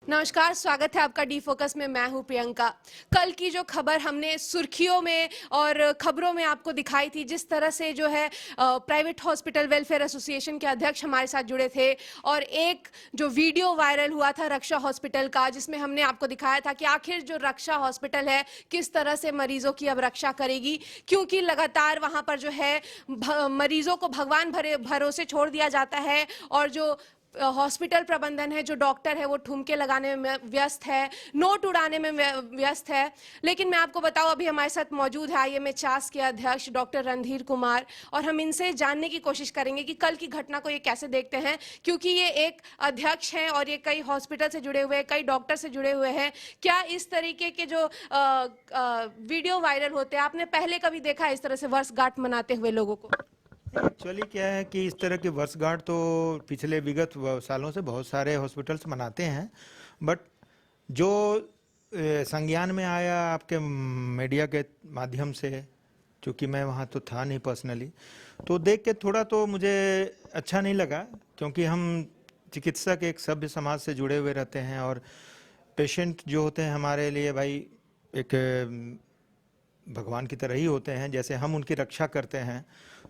नमस्कार, स्वागत है आपका डी फोकस में। मैं हूं प्रियंका। कल की जो खबर हमने सुर्खियों में और खबरों में आपको दिखाई थी, जिस तरह से जो है प्राइवेट हॉस्पिटल वेलफेयर एसोसिएशन के अध्यक्ष हमारे साथ जुड़े थे और एक जो वीडियो वायरल हुआ था रक्षा हॉस्पिटल का, जिसमें हमने आपको दिखाया था कि आखिर जो रक्षा हॉस्पिटल है किस तरह से मरीजों की अब रक्षा करेगी, क्योंकि लगातार वहां पर जो है मरीजों को भगवान भरोसे छोड़ दिया जाता है और जो हॉस्पिटल प्रबंधन है, जो डॉक्टर है, वो ठुमके लगाने में व्यस्त है, नोट उड़ाने में व्यस्त है। लेकिन मैं आपको बताऊं, अभी हमारे साथ मौजूद है IMHAS के अध्यक्ष डॉक्टर रणधीर कुमार, और हम इनसे जानने की कोशिश करेंगे कि कल की घटना को ये कैसे देखते हैं, क्योंकि ये एक अध्यक्ष हैं और ये कई हॉस्पिटल से जुड़े हुए हैं, कई डॉक्टर से जुड़े हुए हैं। क्या इस तरीके के जो वीडियो वायरल होते हैं, आपने पहले कभी देखा इस तरह से वर्षगांठ मनाते हुए लोगों को? एक्चुअली क्या है कि इस तरह की वर्षगांठ तो पिछले विगत सालों से बहुत सारे हॉस्पिटल्स मनाते हैं, बट जो संज्ञान में आया आपके मीडिया के माध्यम से, चूँकि मैं वहाँ तो था नहीं पर्सनली, तो देख के थोड़ा तो मुझे अच्छा नहीं लगा, क्योंकि हम चिकित्सक एक सभ्य समाज से जुड़े हुए रहते हैं और पेशेंट जो होते हैं हमारे लिए भाई एक भगवान की तरह ही होते हैं। जैसे हम उनकी रक्षा करते हैं,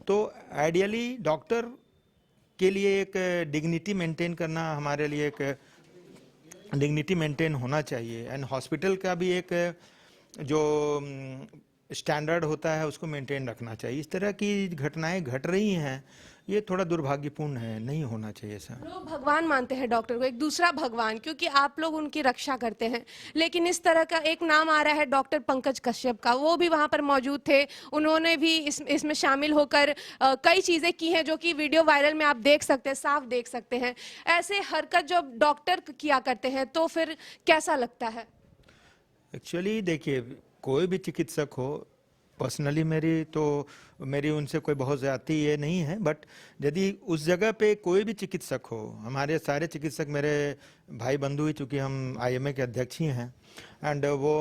तो आइडियली डॉक्टर के लिए एक डिग्निटी मेंटेन करना, हमारे लिए एक डिग्निटी मेंटेन होना चाहिए, एंड हॉस्पिटल का भी एक जो स्टैंडर्ड होता है उसको मेंटेन रखना चाहिए। इस तरह की घटनाएं घट रही हैं, ये थोड़ा दुर्भाग्यपूर्ण है, नहीं होना चाहिए सर। लोग भगवान मानते हैं डॉक्टर को, एक दूसरा भगवान, क्योंकि आप लोग उनकी रक्षा करते हैं। लेकिन इस तरह का एक नाम आ रहा है डॉक्टर पंकज कश्यप का, वो भी वहां पर मौजूद थे, उन्होंने भी इसमें शामिल होकर कई चीजें की हैं जो कि वीडियो वायरल में आप देख सकते हैं, साफ देख सकते हैं। ऐसे हरकत जब डॉक्टर किया करते हैं तो फिर कैसा लगता है? एक्चुअली देखिए, कोई भी चिकित्सक हो, पर्सनली मेरी उनसे कोई बहुत ज़्यादती ये नहीं है, बट यदि उस जगह पे कोई भी चिकित्सक हो, हमारे सारे चिकित्सक मेरे भाई बंधु ही, चूँकि हम IMA के अध्यक्ष ही हैं, एंड वो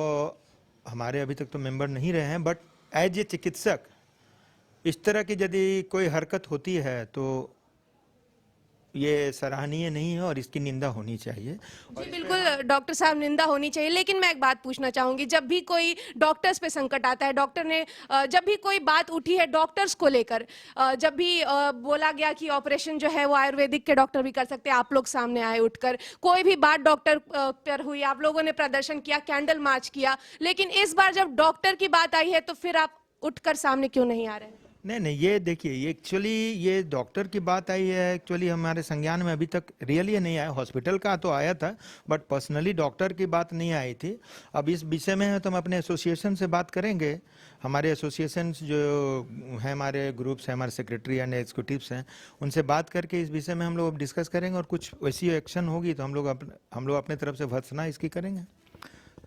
हमारे अभी तक तो मेंबर नहीं रहे हैं, बट एज ए चिकित्सक इस तरह की यदि कोई हरकत होती है तो ये सराहनीय नहीं है और इसकी निंदा होनी चाहिए। जी बिल्कुल डॉक्टर साहब, निंदा होनी चाहिए। लेकिन मैं एक बात पूछना चाहूंगी, जब भी कोई डॉक्टर्स पे संकट आता है, जब भी कोई बात उठी है डॉक्टर्स को लेकर, जब भी बोला गया कि ऑपरेशन जो है वो आयुर्वेदिक के डॉक्टर भी कर सकते हैं, आप लोग सामने आए उठकर, कोई भी बात डॉक्टर पर हुई, आप लोगों ने प्रदर्शन किया, कैंडल मार्च किया, लेकिन इस बार जब डॉक्टर की बात आई है तो फिर आप उठकर सामने क्यों नहीं आ रहे हैं? नहीं, ये देखिए, ये एक्चुअली ये डॉक्टर की बात आई है, एक्चुअली हमारे संज्ञान में अभी तक रियली नहीं आया। हॉस्पिटल का तो आया था, बट पर्सनली डॉक्टर की बात नहीं आई थी। अब इस विषय में है तो हम अपने एसोसिएशन से बात करेंगे। हमारे एसोसिएशन जो हैं, हमारे ग्रुप्स हैं, हमारे सेक्रेटरी एंड एग्जीक्यूटिव्स हैं, उनसे बात करके इस विषय में हम लोग डिस्कस करेंगे, और कुछ वैसी एक्शन होगी तो हम लोग अपने तरफ से भर्त्सना इसकी करेंगे।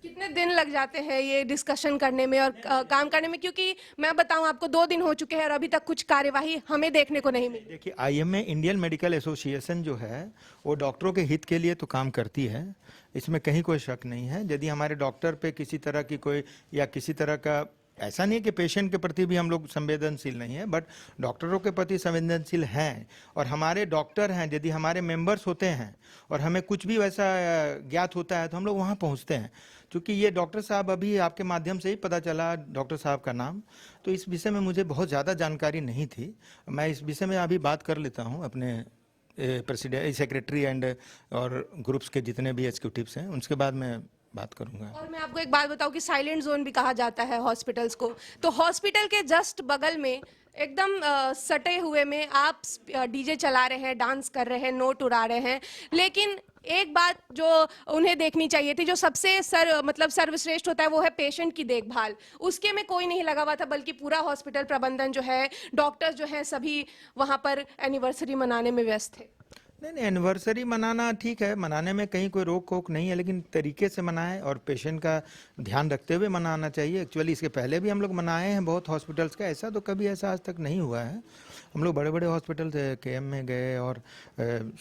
कितने दिन लग जाते हैं ये डिस्कशन करने में और काम करने में? क्योंकि मैं बताऊं आपको, 2 दिन हो चुके हैं और अभी तक कुछ कार्यवाही हमें देखने को नहीं मिली। देखिए, IMA इंडियन मेडिकल एसोसिएशन जो है वो डॉक्टरों के हित के लिए तो काम करती है, इसमें कहीं कोई शक नहीं है। यदि हमारे डॉक्टर पे किसी तरह की कोई या किसी तरह का, ऐसा नहीं है कि पेशेंट के प्रति भी हम लोग संवेदनशील नहीं है, बट डॉक्टरों के प्रति संवेदनशील हैं, और हमारे डॉक्टर हैं, यदि हमारे मेंबर्स होते हैं और हमें कुछ भी वैसा ज्ञात होता है तो हम लोग वहाँ पहुँचते हैं। क्योंकि ये डॉक्टर साहब, अभी आपके माध्यम से ही पता चला डॉक्टर साहब का नाम, तो इस विषय में मुझे बहुत ज़्यादा जानकारी नहीं थी। मैं इस विषय में अभी बात कर लेता हूँ अपने प्रेसिडेंट, सेक्रेटरी एंड और ग्रुप्स के जितने भी एग्जीक्यूटिव्स हैं, उसके बाद मैं बात करूंगा। और मैं आपको एक बात बताऊं कि साइलेंट जोन भी कहा जाता है हॉस्पिटल्स को, तो हॉस्पिटल के जस्ट बगल में एकदम सटे हुए में आप डीजे चला रहे हैं, डांस कर रहे हैं, नोट उड़ा रहे हैं। लेकिन एक बात जो उन्हें देखनी चाहिए थी, जो सबसे सर्वश्रेष्ठ होता है, वो है पेशेंट की देखभाल। उसके में कोई नहीं लगा हुआ था, बल्कि पूरा हॉस्पिटल प्रबंधन जो है, डॉक्टर्स जो हैं, सभी वहां पर एनिवर्सरी मनाने में व्यस्त थे। नहीं, एनिवर्सरी मनाना ठीक है, मनाने में कहीं कोई रोक टोक नहीं है, लेकिन तरीके से मनाएं और पेशेंट का ध्यान रखते हुए मनाना चाहिए। एक्चुअली इसके पहले भी हम लोग मनाए हैं बहुत हॉस्पिटल्स का, ऐसा तो कभी ऐसा आज तक नहीं हुआ है। हम लोग बड़े बड़े हॉस्पिटल KM में गए और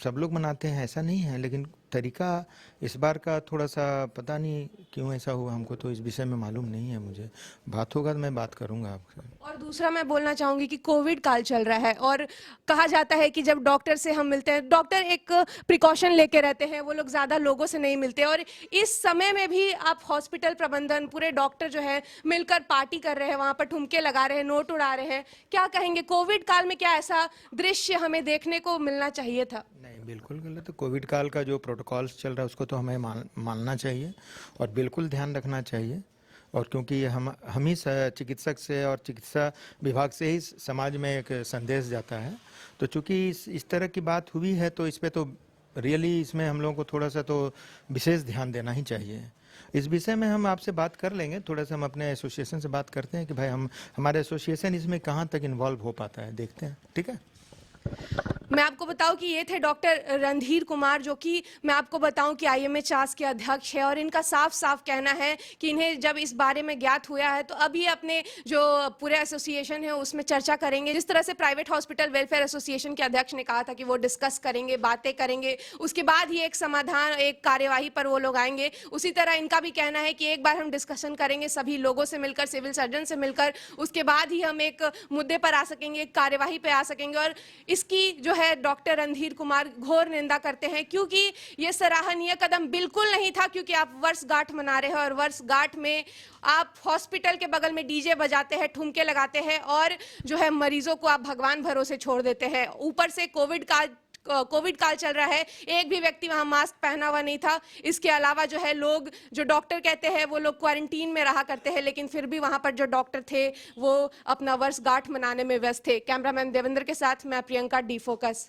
सब लोग मनाते हैं, ऐसा नहीं है। लेकिन तरीका इस बार का थोड़ा सा पता नहीं क्यों ऐसा हुआ, हमको तो इस विषय में मालूम नहीं है। मुझे बात होगा तो मैं बात करूंगा आपसे। और दूसरा मैं बोलना चाहूंगी कि कोविड काल चल रहा है और कहा जाता है कि जब डॉक्टर से हम मिलते हैं, डॉक्टर एक प्रिकॉशन लेके रहते हैं, वो लोग ज्यादा लोगों से नहीं मिलते, और इस समय में भी आप हॉस्पिटल प्रबंधन पूरे डॉक्टर जो है मिलकर पार्टी कर रहे हैं, वहां पर ठुमके लगा रहे हैं, नोट उड़ा रहे हैं। क्या कहेंगे, कोविड काल में क्या ऐसा दृश्य हमें देखने को मिलना चाहिए था? नहीं, बिल्कुल गलत है। कोविड काल का जो प्रोटोकॉल्स चल रहा है उसको तो हमें मानना चाहिए और बिल्कुल ध्यान रखना चाहिए। और क्योंकि हम ही चिकित्सक से और चिकित्सा विभाग से ही समाज में एक संदेश जाता है, तो चूंकि इस तरह की बात हुई है तो इस पे तो रियली इसमें हम लोगों को थोड़ा सा तो विशेष ध्यान देना ही चाहिए। इस विषय में हम आपसे बात कर लेंगे, थोड़ा सा हम अपने एसोसिएशन से बात करते हैं कि भाई हमारे एसोसिएशन इसमें कहाँ तक इन्वॉल्व हो पाता है, देखते हैं। ठीक है। मैं आपको बताऊं कि ये थे डॉक्टर रणधीर कुमार, जो कि मैं आपको बताऊं कि IMHAS के अध्यक्ष है, और इनका साफ साफ कहना है कि इन्हें जब इस बारे में ज्ञात हुआ है तो अभी अपने जो पूरे एसोसिएशन है उसमें चर्चा करेंगे। जिस तरह से प्राइवेट हॉस्पिटल वेलफेयर एसोसिएशन के अध्यक्ष ने कहा था कि वो डिस्कस करेंगे, बातें करेंगे, उसके बाद ही एक समाधान, एक कार्यवाही पर वो लोग आएंगे, उसी तरह इनका भी कहना है कि एक बार हम डिस्कशन करेंगे सभी लोगों से मिलकर, सिविल सर्जन से मिलकर, उसके बाद ही हम एक मुद्दे पर आ सकेंगे, एक कार्यवाही पे आ सकेंगे। और इसकी जो है डॉक्टर रणधीर कुमार घोर निंदा करते हैं, क्योंकि ये सराहनीय कदम बिल्कुल नहीं था, क्योंकि आप वर्षगांठ मना रहे हैं और वर्षगांठ में आप हॉस्पिटल के बगल में डीजे बजाते हैं, ठुमके लगाते हैं और जो है मरीजों को आप भगवान भरोसे छोड़ देते हैं। ऊपर से कोविड काल चल रहा है, एक भी व्यक्ति वहां मास्क पहना हुआ नहीं था। इसके अलावा जो है लोग, जो डॉक्टर कहते हैं वो लोग क्वारंटीन में रहा करते हैं, लेकिन फिर भी वहां पर जो डॉक्टर थे वो अपना वर्षगांठ मनाने में व्यस्त थे। कैमरामैन देवेंद्र के साथ मैं प्रियंका, डी फोकस।